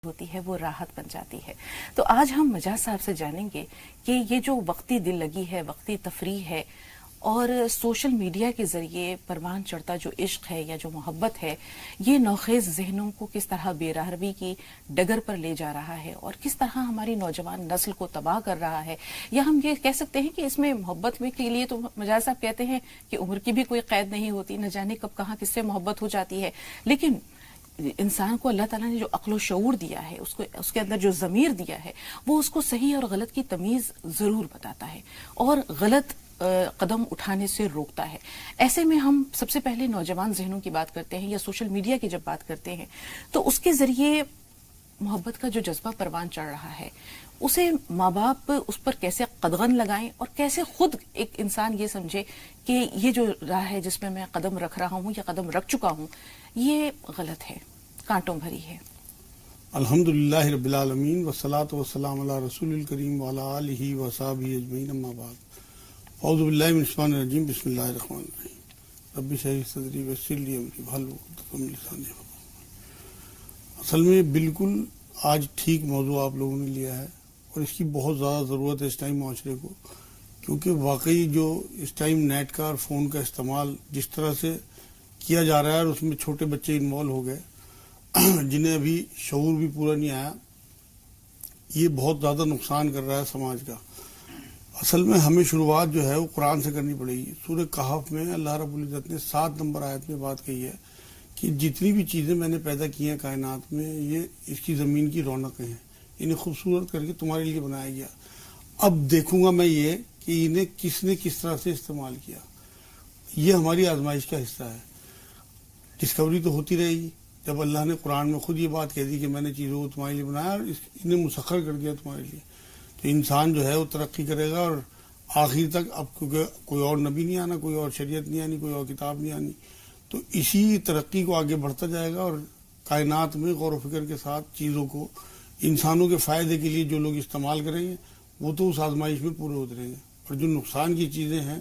ہوتی ہے وہ راحت بن جاتی ہے. تو آج ہم مجاز صاحب سے جانیں گے کہ یہ جو وقتی دل لگی ہے، وقتی تفریح ہے اور سوشل میڈیا کے ذریعے پروان چڑھتا جو عشق ہے یا جو محبت ہے، یہ نوخیز ذہنوں کو کس طرح بے راہروی کی ڈگر پر لے جا رہا ہے اور کس طرح ہماری نوجوان نسل کو تباہ کر رہا ہے. یا ہم یہ کہہ سکتے ہیں کہ اس میں محبت میں کے لیے تو مجاز صاحب کہتے ہیں کہ عمر کی بھی کوئی قید نہیں ہوتی، نہ جانے کب کہاں کس سے محبت ہو جاتی ہے. لیکن انسان کو اللہ تعالیٰ نے جو عقل و شعور دیا ہے، اس کے اندر جو ضمیر دیا ہے، وہ اس کو صحیح اور غلط کی تمیز ضرور بتاتا ہے اور غلط قدم اٹھانے سے روکتا ہے. ایسے میں ہم سب سے پہلے نوجوان ذہنوں کی بات کرتے ہیں یا سوشل میڈیا کی جب بات کرتے ہیں تو اس کے ذریعے محبت کا جو جذبہ پروان چڑھ رہا ہے، اسے ماں باپ اس پر کیسے قدغن لگائیں اور کیسے خود ایک انسان یہ سمجھے کہ یہ جو راہ ہے جس میں قدم رکھ رہا ہوں یا قدم رکھ چکا ہوں یہ غلط ہے، کانٹوں بھری ہے. الحمدللہ رب العالمین والصلاة والسلام علی رسول الکریم وعلی آلہ وصحبہ اجمعین، اما بعد. اعوذ باللہ من الشیطان الرجیم، بسم اللہ الرحمن الرحیم. رب اشرح لی صدری ویسر لی امری واحلل عقدۃ من لسانی یفقہوا. اصل میں بالکل آج ٹھیک موضوع آپ لوگوں نے لیا ہے اور اس کی بہت زیادہ ضرورت ہے اس ٹائم معاشرے کو، کیونکہ واقعی جو اس ٹائم نیٹ کا اور فون کا استعمال جس طرح سے کیا جا رہا ہے اور اس میں چھوٹے بچے انوالو ہو گئے جنہیں ابھی شعور بھی پورا نہیں آیا، یہ بہت زیادہ نقصان کر رہا ہے سماج کا. اصل میں ہمیں شروعات جو ہے وہ قرآن سے کرنی پڑے گی. سورہ کہف میں اللہ رب العزت نے 7 نمبر آیت میں بات کہی ہے کہ جتنی بھی چیزیں میں نے پیدا کی ہیں کائنات میں، یہ اس کی زمین کی رونقیں ہیں، انہیں خوبصورت کر کے تمہارے لیے بنایا گیا. اب دیکھوں گا میں یہ کہ انہیں کس نے کس طرح سے استعمال کیا. یہ ہماری آزمائش کا حصہ ہے. ڈسکوری تو ہوتی رہے گی. جب اللہ نے قرآن میں خود یہ بات کہہ دی کہ میں نے چیزوں کو تمہارے لیے بنایا اور انہیں مسخر کر دیا تمہارے لیے، تو انسان جو ہے وہ ترقی کرے گا اور آخر تک اب کیونکہ کوئی اور نبی نہیں آنا، کوئی اور شریعت نہیں آنی، کوئی اور کتاب نہیں آنی، تو اسی ترقی کو آگے بڑھتا جائے گا اور کائنات میں غور و فکر کے ساتھ چیزوں کو انسانوں کے فائدے کے لیے جو لوگ استعمال کریں گے وہ تو اس آزمائش میں پورے اتریں گے، اور جو نقصان کی چیزیں ہیں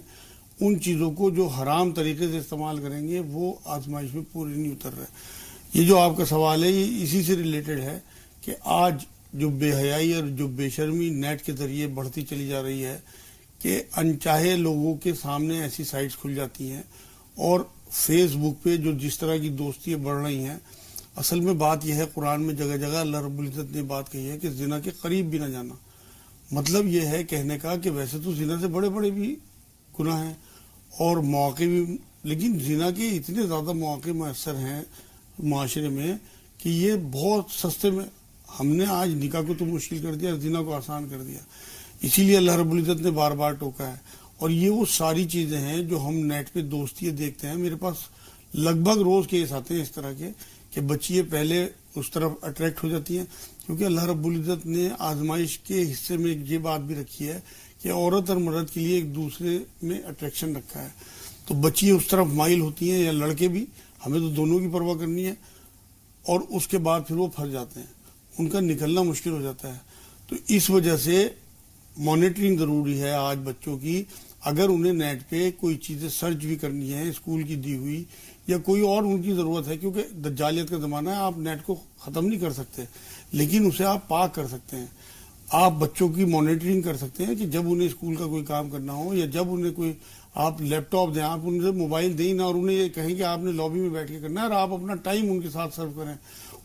ان چیزوں کو جو حرام طریقے سے استعمال کریں گے وہ آزمائش میں پورے نہیں اتر رہے. یہ جو آپ کا سوال ہے یہ اسی سے ریلیٹڈ ہے کہ آج جو بے حیائی اور جو بے شرمی نیٹ کے ذریعے بڑھتی چلی جا رہی ہے کہ انچاہے لوگوں کے سامنے ایسی سائٹس کھل جاتی ہیں اور فیس بک پہ جو جس طرح کی دوستیاں بڑھ رہی ہیں. اصل میں بات یہ ہے قرآن میں جگہ جگہ اللہ رب العزت نے بات کہی ہے کہ زنا کے قریب بھی نہ جانا. مطلب یہ ہے کہنے کا کہ ویسے تو زنا سے بڑے بڑے بھی گناہ ہیں اور مواقع بھی، لیکن زنا کے اتنے زیادہ مواقع میسر ہیں معاشرے میں کہ یہ بہت سستے میں. ہم نے آج نکاح کو تو مشکل کر دیا، زنا کو آسان کر دیا. اسی لیے اللہ رب العزت نے بار بار ٹوکا ہے. اور یہ وہ ساری چیزیں ہیں جو ہم نیٹ پہ دوستیاں دیکھتے ہیں. میرے پاس لگ بھگ روز کیس آتے ہیں اس طرح کے کہ بچیاں پہلے اس طرف اٹریکٹ ہو جاتی ہیں، کیونکہ اللہ رب العزت نے آزمائش کے حصے میں یہ بات بھی رکھی ہے کہ عورت اور مرد کے لیے ایک دوسرے میں اٹریکشن رکھا ہے. تو بچیاں اس طرف مائل ہوتی ہیں یا لڑکے بھی، ہمیں تو دونوں کی پرواہ کرنی ہے، اور اس کے بعد پھر وہ پھنس جاتے ہیں، ان کا نکلنا مشکل ہو جاتا ہے. تو اس وجہ سے مانیٹرنگ ضروری ہے آج بچوں کی. اگر انہیں نیٹ پہ کوئی چیزیں سرچ بھی کرنی ہے اسکول کی دی ہوئی یا کوئی اور ان کی ضرورت ہے، کیونکہ دجالیت کا زمانہ ہے، آپ نیٹ کو ختم نہیں کر سکتے لیکن اسے آپ پاک کر سکتے ہیں. آپ بچوں کی مانیٹرنگ کر سکتے ہیں کہ جب انہیں اسکول کا کوئی کام کرنا ہو یا جب انہیں کوئی آپ لیپ ٹاپ دیں، آپ انہیں موبائل دیں نہ اور انہیں یہ کہیں کہ آپ نے لابی میں بیٹھ کے کرنا ہے اور آپ اپنا ٹائم ان کے ساتھ سرو کریں.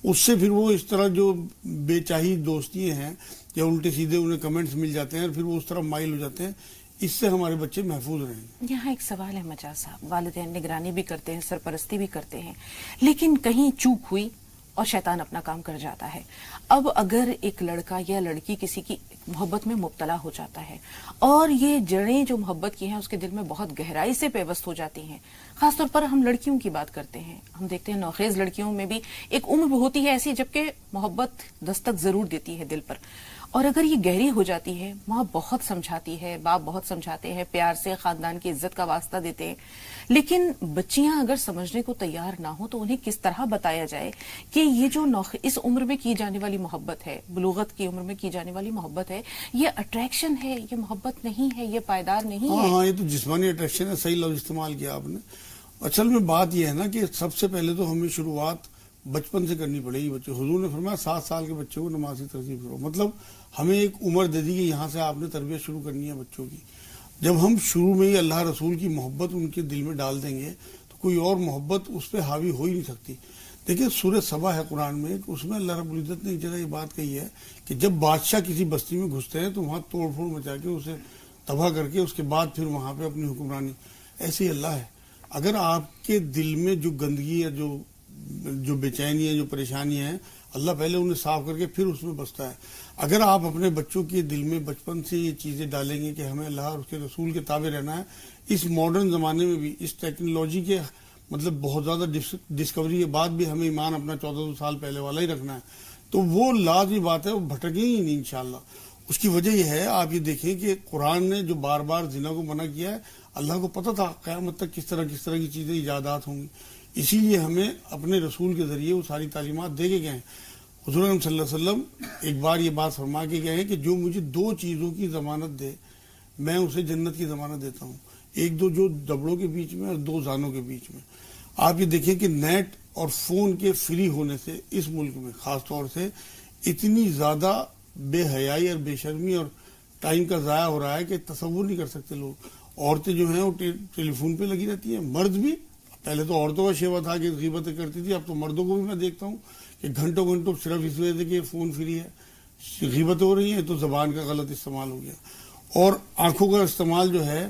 اس سے پھر وہ اس طرح جو بے چاہی دوستیاں ہیں یا الٹے سیدھے انہیں کمنٹس مل جاتے ہیں اور پھر وہ اس طرح مائل ہو جاتے ہیں. اس سے ہمارے بچے محفوظ رہیں گے. یہاں ایک سوال ہے مجاز صاحب، والدین نگرانی بھی کرتے ہیں، سرپرستی بھی کرتے ہیں، لیکن کہیں چوک ہوئی اور شیطان اپنا کام کر جاتا ہے. اب اگر ایک لڑکا یا لڑکی کسی کی محبت میں مبتلا ہو جاتا ہے اور یہ جڑیں جو محبت کی ہیں اس کے دل میں بہت گہرائی سے پیوست ہو جاتی ہیں، خاص طور پر ہم لڑکیوں کی بات کرتے ہیں، ہم دیکھتے ہیں نوخیز لڑکیوں میں بھی ایک عمر ہوتی ہے ایسی جبکہ محبت دستک ضرور دیتی ہے دل پر، اور اگر یہ گہری ہو جاتی ہے، ماں بہت سمجھاتی ہے، باپ بہت سمجھاتے ہیں، پیار سے خاندان کی عزت کا واسطہ دیتے ہیں، لیکن بچیاں اگر سمجھنے کو تیار نہ ہو تو انہیں کس طرح بتایا جائے کہ یہ جو اس عمر میں کی جانے والی محبت ہے، بلوغت کی عمر میں کی جانے والی محبت ہے، یہ اٹریکشن ہے، یہ محبت نہیں ہے، یہ پائیدار نہیں ہے. ہاں یہ تو جسمانی اٹریکشن ہے، صحیح لفظ استعمال کیا آپ نے. اصل میں بات یہ ہے نا کہ سب سے پہلے تو ہمیں شروعات بچپن سے کرنی پڑے گی بچے. حضور نے فرمایا 7 سال کے بچے کو نماز کی ترغیب کرو. مطلب ہمیں ایک عمر دے دی کہ یہاں سے آپ نے تربیت شروع کرنی ہے بچوں کی. جب ہم شروع میں ہی اللہ رسول کی محبت ان کے دل میں ڈال دیں گے تو کوئی اور محبت اس پہ حاوی ہو ہی نہیں سکتی. دیکھیں سورہ سبا ہے قرآن میں, اس میں اللہ رب العزت نے ایک جگہ یہ بات کہی ہے کہ جب بادشاہ کسی بستی میں گھستے ہیں تو وہاں توڑ پھوڑ مچا کے اسے تباہ کر کے اس کے بعد پھر وہاں پہ اپنی حکمرانی. ایسے ہی اللہ ہے, اگر آپ کے دل میں جو گندگی ہے, جو بے چینی ہے, جو پریشانی ہے, اللہ پہلے انہیں صاف کر کے پھر اس میں بستا ہے. اگر آپ اپنے بچوں کے دل میں بچپن سے یہ چیزیں ڈالیں گے کہ ہمیں اللہ اور اس کے رسول کے تابع رہنا ہے, اس ماڈرن زمانے میں بھی, اس ٹیکنالوجی کے مطلب بہت زیادہ ڈسکوری کے بعد بھی ہمیں ایمان اپنا 1400 سال پہلے والا ہی رکھنا ہے, تو وہ لازمی بات ہے, وہ بھٹکیں ہی نہیں انشاءاللہ. اس کی وجہ یہ ہے, آپ یہ دیکھیں کہ قرآن نے جو بار بار زنا کو منع کیا ہے, اللہ کو پتہ تھا قیامت تک کس طرح کی چیزیں ایجادات ہوں گی, اسی لیے ہمیں اپنے رسول کے ذریعے وہ ساری تعلیمات دے کے گئے ہیں. حضور صلی اللہ علیہ وسلم ایک بار یہ بات فرما کے گئے ہیں کہ جو مجھے 2 چیزوں کی ضمانت دے میں اسے جنت کی ضمانت دیتا ہوں, ایک دو جو دبڑوں کے بیچ میں اور 2 زانوں کے بیچ میں. آپ یہ دیکھیں کہ نیٹ اور فون کے فری ہونے سے اس ملک میں خاص طور سے اتنی زیادہ بے حیائی اور بے شرمی اور ٹائم کا ضائع ہو رہا ہے کہ تصور نہیں کر سکتے لوگ. عورتیں جو ہیں وہ ٹیلی فون پہ لگی رہتی ہیں, مرد بھی. پہلے تو عورتوں کا شیوا تھا کہ غیبتیں کرتی تھی, اب تو مردوں کو بھی میں دیکھتا ہوں کہ گھنٹوں صرف اس وجہ سے کہ فون فری ہے, غیبتیں ہو رہی ہیں, تو زبان کا غلط استعمال ہو گیا. اور آنکھوں کا استعمال جو ہے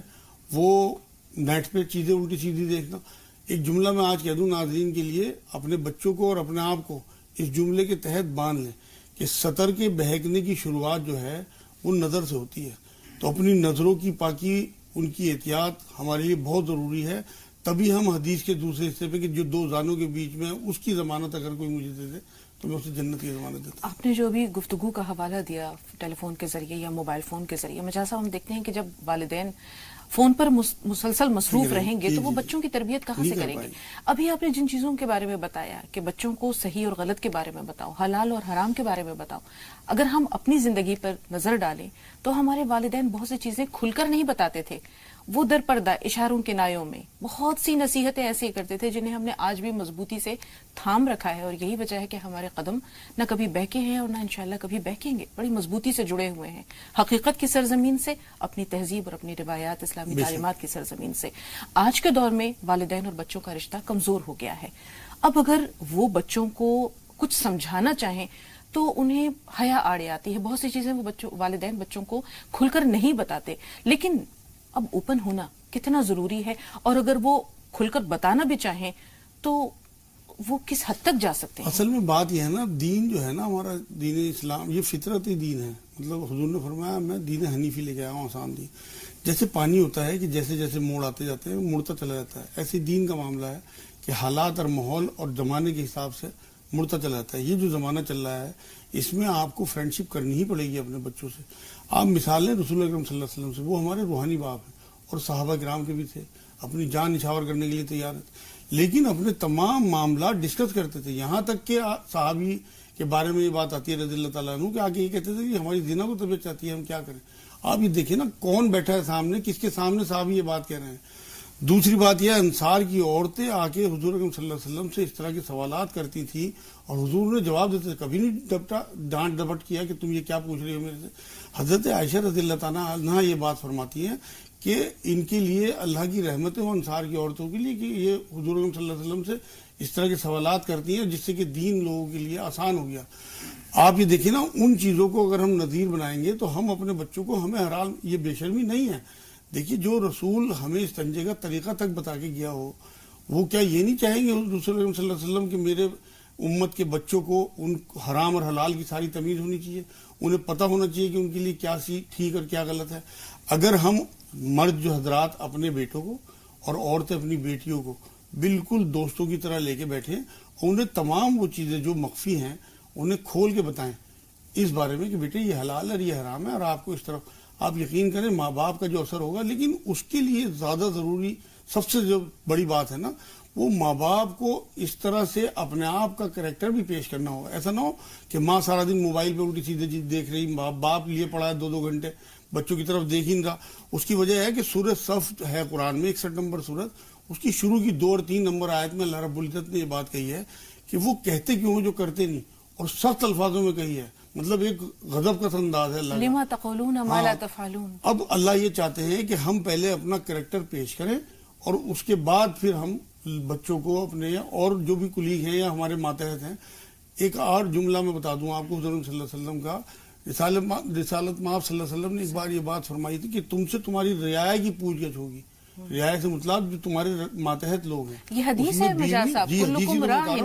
وہ نیٹ پہ چیزیں الٹی سیدھی دیکھنا. ایک جملہ میں آج کہہ دوں ناظرین کے لیے, اپنے بچوں کو اور اپنے آپ کو اس جملے کے تحت باندھ لیں کہ سطر کے بہکنے کی شروعات جو ہے وہ نظر سے ہوتی ہے, تو اپنی نظروں کی پاکی, ان کی احتیاط ہمارے لیے بہت ضروری ہے. تبھی ہم حدیث کے دوسرے حصے پہ کہ جو 2 زانوں کے بیچ میں اس کی ضمانت اگر کوئی مجھے دے دے تو میں اسے جنت کی ضمانت دیتا ہوں. آپ نے جو بھی گفتگو کا حوالہ دیا ٹیلی فون کے ذریعے یا موبائل فون کے ذریعے, مجھے صاحب ہم دیکھتے ہیں کہ جب والدین فون پر مسلسل مصروف رہیں گے تو وہ بچوں کی تربیت کہاں سے کریں گے. ابھی آپ نے جن چیزوں کے بارے میں بتایا کہ بچوں کو صحیح اور غلط کے بارے میں بتاؤ, حلال اور حرام کے بارے میں بتاؤ, اگر ہم اپنی زندگی پر نظر ڈالیں تو ہمارے والدین بہت سی چیزیں کھل کر نہیں بتاتے تھے, وہ در پردہ اشاروں کے نایوں میں بہت سی نصیحتیں ایسی کرتے تھے جنہیں ہم نے آج بھی مضبوطی سے تھام رکھا ہے, اور یہی وجہ ہے کہ ہمارے قدم نہ کبھی بہکے ہیں اور نہ انشاءاللہ کبھی بہکیں گے, بڑی مضبوطی سے جڑے ہوئے ہیں حقیقت کی سرزمین سے, اپنی تہذیب اور اپنی روایات اسلامی تعلیمات کی سرزمین سے. آج کے دور میں والدین اور بچوں کا رشتہ کمزور ہو گیا ہے. اب اگر وہ بچوں کو کچھ سمجھانا چاہیں تو انہیں حیا آڑے آتی ہے, بہت سی چیزیں وہ والدین بچوں کو کھل کر نہیں بتاتے. لیکن اب اوپن ہونا کتنا ضروری ہے, اور اگر وہ کھل کر بتانا بھی چاہیں تو وہ کس حد تک جا سکتے ہیں؟ اصل میں بات یہ ہے نا, دین جو ہے نا ہمارا دین اسلام یہ فطرتی دین ہے. مطلب حضور نے فرمایا میں دین حنیفی لے کے آیا ہوں, آسان دین. جیسے پانی ہوتا ہے کہ جیسے جیسے موڑ آتے جاتے ہیں مڑتا چلا جاتا ہے, ایسے دین کا معاملہ ہے کہ حالات اور ماحول اور زمانے کے حساب سے مڑتا چلا جاتا ہے. یہ جو زمانہ چل رہا ہے اس میں آپ کو فرینڈشپ کرنی ہی پڑے گی اپنے بچوں سے. آپ مثال لیں رسول اکرم صلی اللہ علیہ وسلم سے, وہ ہمارے روحانی باپ ہیں اور صحابہ کرام کے بھی تھے, اپنی جان نچھاور کرنے کے لیے تیار تھے, لیکن اپنے تمام معاملات ڈسکس کرتے تھے. یہاں تک کہ صحابی کے بارے میں یہ بات آتی ہے رضی اللہ تعالیٰ عنہ کہ آگے یہ کہتے تھے کہ ہماری زنا کو طبیعت چاہتی ہے, ہم کیا کریں. آپ یہ دیکھیں نا کون بیٹھا ہے سامنے, کس کے سامنے صحابی یہ بات کہہ رہے ہیں. دوسری بات یہ انصار کی عورتیں آ کے حضور اکرم صلی اللہ علیہ وسلم سے اس طرح کے سوالات کرتی تھی اور حضور نے جواب دیتے تھے, کبھی نہیں ڈانٹ ڈپٹ کیا کہ تم یہ کیا پوچھ رہے ہو میرے سے. حضرت عائشہ رضی اللہ تعالیٰ عنہا یہ بات فرماتی ہیں کہ ان کے لیے اللہ کی رحمتیں ہوں انصار کی عورتوں کے لیے کہ یہ حضور اکرم صلی اللہ علیہ وسلم سے اس طرح کے سوالات کرتی ہیں جس سے کہ دین لوگوں کے لیے آسان ہو گیا. آپ یہ دیکھیں نا ان چیزوں کو اگر ہم نظیر بنائیں گے تو ہم اپنے بچوں کو, ہمیں حرام یہ بے شرمی نہیں ہے. دیکھیے جو رسول ہمیں استنجے کا طریقہ تک بتا کے گیا ہو, وہ کیا یہ نہیں چاہیں گے رسول اللہ صلی اللہ علیہ وسلم کہ میرے امت کے بچوں کو ان حرام اور حلال کی ساری تمیز ہونی چاہیے, انہیں پتہ ہونا چاہیے کہ ان کے لیے کیا ٹھیک اور کیا غلط ہے. اگر ہم مرد جو حضرات اپنے بیٹوں کو اور عورتیں اپنی بیٹیوں کو بالکل دوستوں کی طرح لے کے بیٹھیں اور انہیں تمام وہ چیزیں جو مخفی ہیں انہیں کھول کے بتائیں اس بارے میں کہ بیٹے یہ حلال ہے اور یہ حرام ہے, اور آپ کو اس طرف آپ یقین کریں ماں باپ کا جو اثر ہوگا. لیکن اس کے لیے زیادہ ضروری سب سے جو بڑی بات ہے نا, وہ ماں باپ کو اس طرح سے اپنے آپ کا کریکٹر بھی پیش کرنا ہوگا. ایسا نہ ہو کہ ماں سارا دن موبائل پہ الٹی سیدھے چیز دیکھ رہی, باپ لیے پڑا ہے 2 گھنٹے بچوں کی طرف دیکھ ہی نہیں رہا. اس کی وجہ ہے کہ سورۃ صف ہے قرآن میں 61 نمبر سورت, اس کی شروع کی 2 اور 3 نمبر آیت میں اللہ رب العزت نے یہ بات کہی ہے کہ وہ کہتے کیوں جو کرتے نہیں، اور سخت الفاظوں میں کہی ہے، مطلب ایک غضب کا انداز ہے اللہ کا. لما تقولون ما لا تفعلون. اب اللہ یہ چاہتے ہیں کہ ہم پہلے اپنا کریکٹر پیش کریں اور اس کے بعد پھر ہم بچوں کو اپنے اور جو بھی کلیگ ہیں یا ہمارے ماتحت ہیں. ایک اور جملہ میں بتا دوں آپ کو، حضور صلی اللہ علیہ وسلم کا، رسالت مآب صلی اللہ علیہ وسلم نے ایک بار یہ بات فرمائی تھی کہ تم سے تمہاری رعایا کی پوچھ گچھ ہوگی. رعایا سے مطلب جو تمہارے ماتحت لوگ ہیں. یہ حدیث ہے مجاز صاحب، جی کلکم راع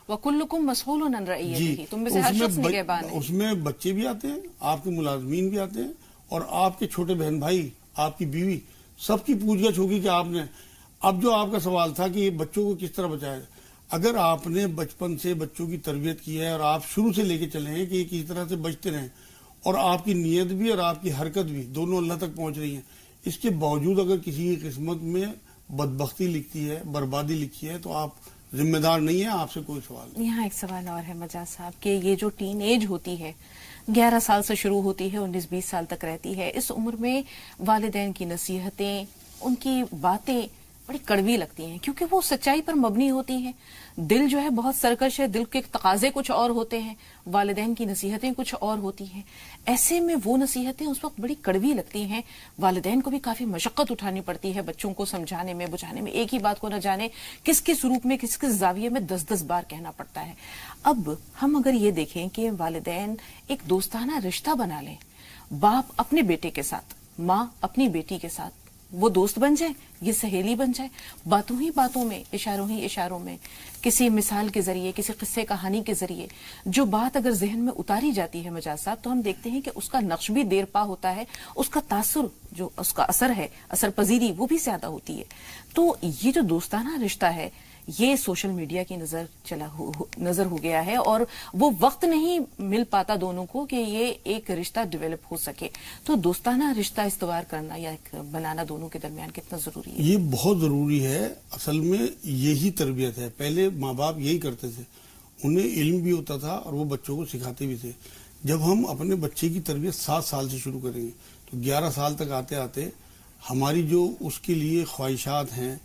وکلکم مسئول عن رعیتہ، تم میں سے ہر شخص نگہبان ہے. اس میں بچے بھی آتے ہیں، آپ کے ملازمین بھی آتے ہیں، اور آپ کے چھوٹے بہن بھائی، آپ کی بیوی، سب کی پوچھ گچھ ہوگی کہ آپ نے. اب جو آپ کا سوال تھا کہ یہ بچوں کو کس طرح بچایا جائے، اگر آپ نے بچپن سے بچوں کی تربیت کی ہے اور آپ شروع سے لے کے چلے ہیں کہ یہ کس طرح سے بچتے رہیں، اور آپ کی نیت بھی اور آپ کی حرکت بھی دونوں اللہ تک پہنچ رہی ہیں، اس کے باوجود اگر کسی کی قسمت میں بدبختی لکھتی ہے، بربادی لکھی ہے، تو آپ ذمہ دار نہیں ہیں، آپ سے کوئی سوال نہیں. یہاں ایک سوال اور ہے مجاز صاحب کہ یہ جو ٹین ایج ہوتی ہے 11 سال سے شروع ہوتی ہے 19-20 سال تک رہتی ہے، اس عمر میں والدین کی نصیحتیں، ان کی باتیں بڑی کڑوی لگتی ہیں کیونکہ وہ سچائی پر مبنی ہوتی ہیں. دل جو ہے بہت سرکش ہے، دل کے تقاضے کچھ اور ہوتے ہیں، والدین کی نصیحتیں کچھ اور ہوتی ہیں. ایسے میں وہ نصیحتیں اس وقت بڑی کڑوی لگتی ہیں، والدین کو بھی کافی مشقت اٹھانی پڑتی ہے بچوں کو سمجھانے میں، بجھانے میں. ایک ہی بات کو نہ جانے کس کس روپ میں، کس کس زاویے میں 10-10 بار کہنا پڑتا ہے. اب ہم اگر یہ دیکھیں کہ والدین ایک دوستانہ رشتہ بنا لیں، باپ اپنے بیٹے کے ساتھ، ماں اپنی بیٹی کے ساتھ، وہ دوست بن جائے، یہ سہیلی بن جائے، باتوں ہی باتوں میں، اشاروں ہی اشاروں میں، کسی مثال کے ذریعے، کسی قصے کہانی کے ذریعے جو بات اگر ذہن میں اتاری جاتی ہے مجاز صاحب، تو ہم دیکھتے ہیں کہ اس کا نقش بھی دیر پا ہوتا ہے، اس کا تاثر، جو اس کا اثر ہے، اثر پذیری وہ بھی زیادہ ہوتی ہے. تو یہ جو دوستانہ رشتہ ہے یہ سوشل میڈیا کی نظر ہو گیا ہے، اور وہ وقت نہیں مل پاتا دونوں کو کہ یہ ایک رشتہ ڈیولپ ہو سکے. تو دوستانہ رشتہ استوار کرنا یا بنانا دونوں کے درمیان کتنا ضروری ہے؟ یہ بہت ضروری ہے. اصل میں یہی تربیت ہے. پہلے ماں باپ یہی کرتے تھے، انہیں علم بھی ہوتا تھا اور وہ بچوں کو سکھاتے بھی تھے. جب ہم اپنے بچے کی تربیت 7 سال سے شروع کریں گے تو 11 سال تک آتے آتے ہماری جو اس کے لیے خواہشات ہیں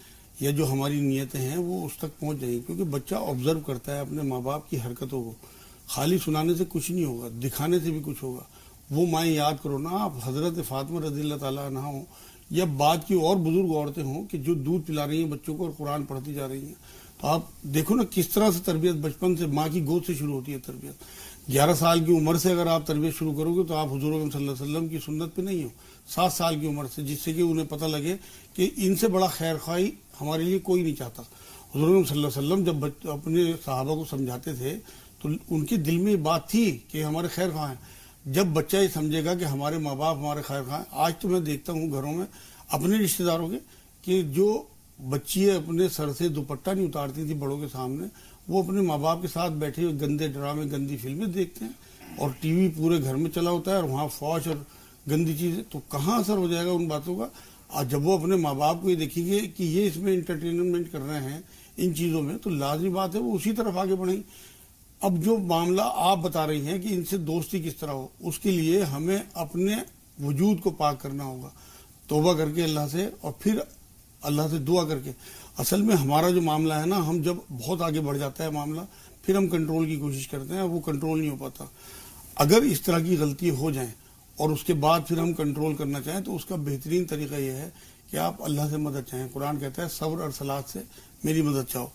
یا جو ہماری نیتیں ہیں وہ اس تک پہنچ جائیں گی. کیونکہ بچہ آبزرو کرتا ہے اپنے ماں باپ کی حرکتوں کو. خالی سنانے سے کچھ نہیں ہوگا، دکھانے سے بھی کچھ ہوگا. وہ مائیں یاد کرو نا آپ، حضرت فاطمہ رضی اللہ تعالیٰ عنہا ہوں یا بعد کی اور بزرگ عورتیں ہوں کہ جو دودھ پلا رہی ہیں بچوں کو اور قرآن پڑھتی جا رہی ہیں، تو آپ دیکھو نا کس طرح سے تربیت بچپن سے ماں کی گود سے شروع ہوتی ہے تربیت. 11 سال کی عمر سے اگر آپ تربیت شروع کرو گے تو آپ حضور صلی اللہ علیہ وسلم کی سنت پہ نہیں ہو. 7 سال کی عمر سے، جس سے کہ انہیں پتہ لگے کہ ان سے بڑا خیر خواہی ہمارے لیے کوئی نہیں چاہتا. حضور صلی اللہ علیہ وسلم جب اپنے صحابہ کو سمجھاتے تھے تو ان کے دل میں بات تھی کہ ہمارے خیر خواہ ہیں. جب بچہ یہ سمجھے گا کہ ہمارے ماں باپ ہمارے خیر خواہ ہیں. آج تو میں دیکھتا ہوں گھروں میں اپنے رشتہ داروں کے کہ جو بچی اپنے سر سے دوپٹہ نہیں اتارتی تھی بڑوں کے سامنے، وہ اپنے ماں باپ کے ساتھ بیٹھے ہوئے گندے ڈرامے، گندی فلمیں دیکھتے ہیں، اور ٹی وی پورے گھر میں چلا ہوتا ہے اور وہاں فوش اور گندی چیزیں. تو کہاں اثر ہو جائے گا ان باتوں کا؟ اور جب وہ اپنے ماں باپ کو یہ دیکھیں گے کہ یہ اس میں انٹرٹینمنٹ کر رہے ہیں ان چیزوں میں، تو لازمی بات ہے وہ اسی طرف آگے بڑھیں. اب جو معاملہ آپ بتا رہی ہیں کہ ان سے دوستی کس طرح ہو، اس کے لیے ہمیں اپنے وجود کو پاک کرنا ہوگا، توبہ کر کے اللہ سے، اور پھر اللہ سے دعا کر کے. اصل میں ہمارا جو معاملہ ہے نا، ہم جب بہت آگے بڑھ جاتا ہے معاملہ، پھر ہم کنٹرول کی کوشش کرتے ہیں، وہ کنٹرول نہیں ہو پاتا. اگر اس طرح کی غلطی ہو جائیں اور اس کے بعد پھر ہم کنٹرول کرنا چاہیں تو اس کا بہترین طریقہ یہ ہے کہ آپ اللہ سے مدد چاہیں. قرآن کہتا ہے صبر اور صلات سے میری مدد چاہو.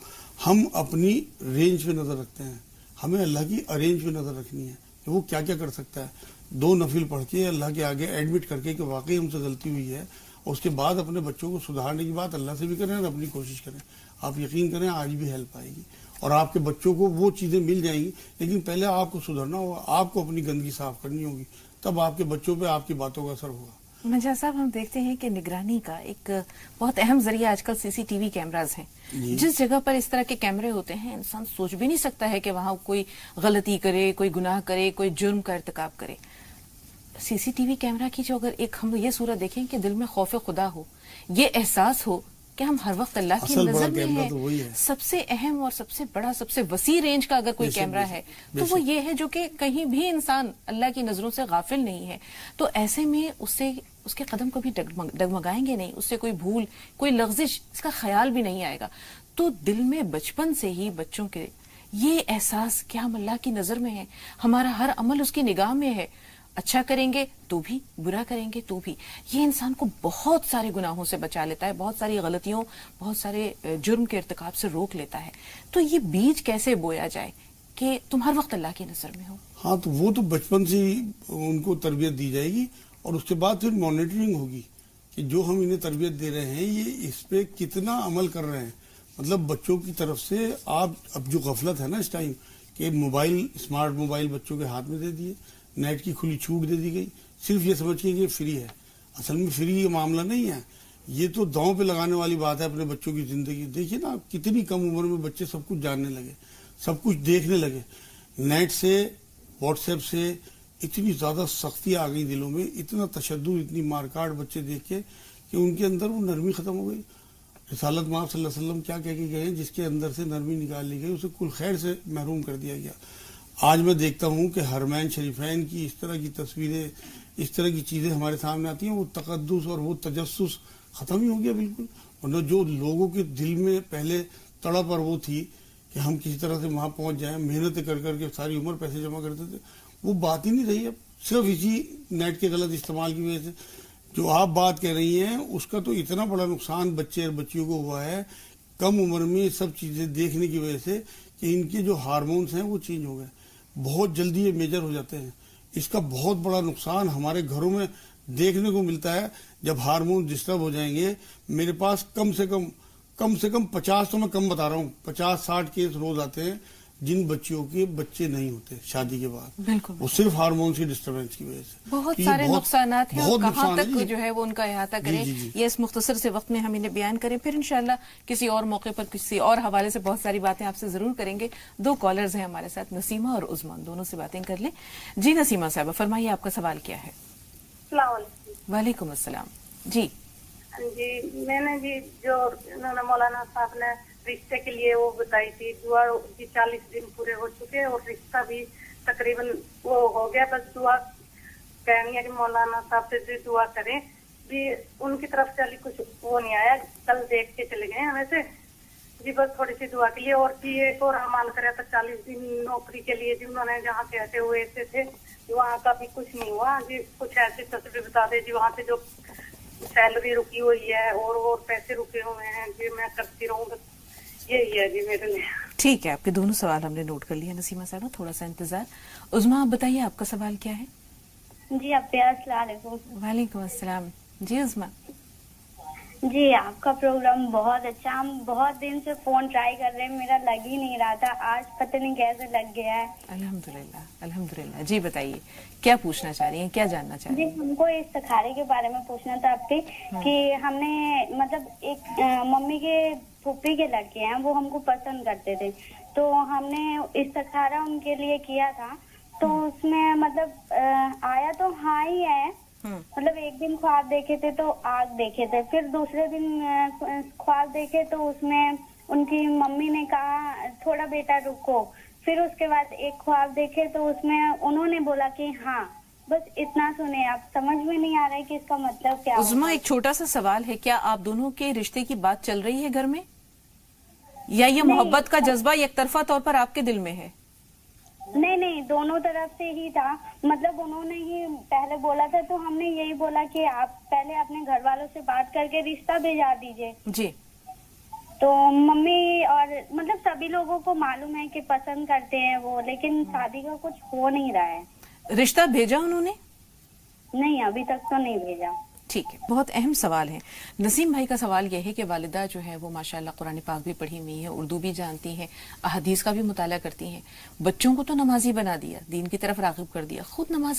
ہم اپنی رینج پہ نظر رکھتے ہیں، ہمیں اللہ کی ارینج پہ نظر رکھنی ہے کہ وہ کیا کیا کر سکتا ہے. 2 نفل پڑھ کے اللہ کے آگے ایڈمٹ کر کے کہ واقعی ہم سے غلطی ہوئی ہے، اور اس کے بعد اپنے بچوں کو سدھارنے کی بات اللہ سے بھی کریں اور اپنی کوشش کریں. آپ یقین کریں آج بھی ہیلپ آئے گی اور آپ کے بچوں کو وہ چیزیں مل جائیں گی. لیکن پہلے آپ کو سدھرنا ہوگا، آپ کو اپنی گندگی صاف کرنی ہوگی، تب آپ کے بچوں پہ آپ کی باتوں کا اثر ہوگا. مجاز صاحب، ہم دیکھتے ہیں کہ نگرانی کا ایک بہت اہم ذریعہ آج کل CCTV کیمراز ہیں. جس جگہ پر اس طرح کے کیمرے ہوتے ہیں انسان سوچ بھی نہیں سکتا ہے کہ وہاں کوئی غلطی کرے، کوئی گناہ کرے، کوئی جرم کا ارتکاب کرے. CCTV کیمرہ کی جو اگر ایک ہم یہ صورت دیکھیں کہ دل میں خوف خدا ہو، یہ احساس ہو کہ ہم ہر وقت اللہ کی نظر میں ہیں. سب سے اہم اور سب سے بڑا، سب سے وسیع رینج کا اگر کوئی کیمرہ ہے تو وہ یہ ہے جو کہ کہیں بھی انسان اللہ کی نظروں سے غافل نہیں ہے. تو ایسے میں اس کے قدم کبھی ڈگمگائیں گے نہیں، اس سے کوئی بھول، کوئی لغزش، اس کا خیال بھی نہیں آئے گا. تو دل میں بچپن سے ہی بچوں کے یہ احساس کیا ہم اللہ کی نظر میں ہے؟ ہمارا ہر عمل اس کی نگاہ میں ہے، اچھا کریں گے تو بھی، برا کریں گے تو بھی. یہ انسان کو بہت سارے گناہوں سے بچا لیتا ہے، بہت ساری غلطیوں، بہت سارے جرم کے ارتکاب سے روک لیتا ہے. تو یہ بیج کیسے بویا جائے کہ تم ہر وقت اللہ کی نظر میں ہو؟ ہاں تو وہ تو بچپن سے ہی ان کو تربیت دی جائے گی، اور اس کے بعد پھر مانیٹرنگ ہوگی کہ جو ہم انہیں تربیت دے رہے ہیں یہ اس پہ کتنا عمل کر رہے ہیں. مطلب بچوں کی طرف سے آپ اب جو غفلت ہے نا اس ٹائم کہ موبائل، اسمارٹ موبائل بچوں کے ہاتھ میں دے دیے، نیٹ کی کھلی چھوٹ دے دی گئی، صرف یہ سمجھ کے کہ یہ فری ہے. اصل میں فری یہ معاملہ نہیں ہے، یہ تو داؤں پہ لگانے والی بات ہے اپنے بچوں کی زندگی. دیکھیے نا کتنی کم عمر میں بچے سب کچھ جاننے لگے، سب کچھ دیکھنے لگے. نیٹ سے، واٹس ایپ سے اتنی زیادہ سختی آ گئی دلوں میں، اتنا تشدد، اتنی مارکاٹ بچے دیکھ کے کہ ان کے اندر وہ نرمی ختم ہو گئی. رسالت مآب صلی اللہ علیہ وسلم کیا کہہ کے گئے ہیں، جس کے اندر سے نرمی نکال لی گئی اسے کل خیر سے محروم کر دیا گیا. آج میں دیکھتا ہوں کہ حرمین شریفین کی اس طرح کی تصویریں، اس طرح کی چیزیں ہمارے سامنے آتی ہیں، وہ تقدس اور وہ تجسس ختم ہی ہو گیا بالکل. ورنہ جو لوگوں کے دل میں پہلے تڑپ اور وہ تھی کہ ہم کسی طرح سے وہاں پہنچ جائیں، محنت کر کر کے ساری عمر پیسے جمع کرتے تھے، وہ بات ہی نہیں رہی اب. صرف اسی نیٹ کے غلط استعمال کی وجہ سے جو آپ بات کہہ رہی ہیں اس کا تو اتنا بڑا نقصان بچے اور بچیوں کو ہوا ہے کم عمر میں سب چیزیں دیکھنے کی وجہ سے کہ ان کے جو ہارمونز ہیں وہ چینج ہو گئے، بہت جلدی یہ میجر ہو جاتے ہیں. اس کا بہت بڑا نقصان ہمارے گھروں میں دیکھنے کو ملتا ہے. جب ہارمون ڈسٹرب ہو جائیں گے، میرے پاس کم سے کم 50 تو میں کم بتا رہا ہوں، 50-60 کیس روز آتے ہیں جن بچیوں کے بچے نہیں ہوتے شادی کے بعد. بالکل، وہ صرف ہارمون کی ڈسٹربنس کی وجہ سے. بہت سارے نقصانات ہیں، اور کہاں تک ہے جو ہے وہ ان کا احاطہ کریں یہ اس مختصر سے وقت میں ہم انہیں بیان کریں. پھر انشاءاللہ کسی اور موقع پر کسی اور حوالے سے بہت ساری باتیں آپ سے ضرور کریں گے. 2 کالرز ہیں ہمارے ساتھ، نسیمہ اور عظما، دونوں سے باتیں کر لیں. جی نسیمہ صاحبہ فرمائیے، آپ کا سوال کیا ہے؟ السلام علیکم. وعلیکم السلام. جی میں نے جو انہوں نے مولانا صاحب نے رشتے کے لیے وہ بتائی تھی دعا، 40 دن پورے ہو چکے اور رشتہ بھی تقریباً وہ ہو گیا، بس دعا کہنی ہے کہ مولانا صاحب سے دعا کریں. بھی ان کی طرف سے ابھی کچھ وہ نہیں آیا، کل دیکھ کے چلے گئے ہیں ویسے جی، بس تھوڑی سی دعا کے لیے. اور جی ایک اور اعمال کرا تھا 40 دن نوکری کے لیے، جنہوں نے جہاں کہتے ہوئے تھے وہاں کا بھی کچھ نہیں ہوا جی. کچھ ایسی تصویر بتا دے جی، وہاں سے جو سیلری رکی ہوئی ہے اور پیسے رکے ہوئے ہیں جی، میں کرتی رہوں. بس یہی ہے جی میرے لیے. ٹھیک ہے، آپ کے دونوں سوال ہم نے نوٹ کر لیا نسیمہ صاحبہ، تھوڑا سا انتظار. عظما آپ بتائیے آپ کا سوال کیا ہے؟ جی السلام علیکم. وعلیکم السلام. جی عظما. جی آپ کا پروگرام بہت اچھا، ہم بہت دن سے فون ٹرائی کر رہے ہیں، میرا لگ ہی نہیں رہا تھا، آج پتہ نہیں کیسے لگ گیا ہے. الحمدللہ الحمدللہ. جی بتائیے کیا پوچھنا چاہ رہی ہیں، کیا جاننا چاہ رہی ہیں؟ جی ہم کو استخارے کے بارے میں پوچھنا تھا آپ سے کہ ہم نے مطلب ایک ممی کے پھوپھی کے لڑکے ہیں، وہ ہم کو پسند کرتے تھے، تو ہم نے استخارہ ان کے لیے کیا تھا، تو اس میں مطلب آیا تو ہاں ہی ہے. مطلب ایک دن خواب دیکھے تھے تو آگ دیکھے تھے، پھر دوسرے دن خواب دیکھے تو اس میں ان کی ممی نے کہا تھوڑا بیٹا رکو، پھر اس کے بعد ایک خواب دیکھے تو اس میں انہوں نے بولا کہ ہاں. بس اتنا سنے، آپ سمجھ میں نہیں آ رہا ہے کہ اس کا مطلب کیا. عظما ایک چھوٹا سا سوال ہے، کیا آپ دونوں کے رشتے کی بات چل رہی ہے گھر میں، یا یہ محبت کا جذبہ یک طرفہ طور پر آپ کے دل میں ہے؟ نہیں، دونوں طرف سے ہی تھا. مطلب انہوں نے ہی پہلے بولا تھا، تو ہم نے یہی بولا کہ آپ پہلے اپنے گھر والوں سے بات کر کے رشتہ بھیجا دیجئے. جی. تو ممی اور مطلب سبھی لوگوں کو معلوم ہے کہ پسند کرتے ہیں وہ، لیکن شادی کا کچھ ہو نہیں رہا ہے. رشتہ بھیجا انہوں نے؟ نہیں ابھی تک تو نہیں بھیجا. ٹھیک ہے، بہت اہم سوال ہے. نسیم بھائی کا سوال یہ ہے کہ والدہ جو ہے وہ ماشاءاللہ قرآن پاک بھی پڑھی ہوئی ہے، اردو بھی جانتی ہیں، احادیث کا بھی مطالعہ کرتی ہیں، بچوں کو تو نمازی بنا دیا، دین کی طرف راغب کر دیا، خود نماز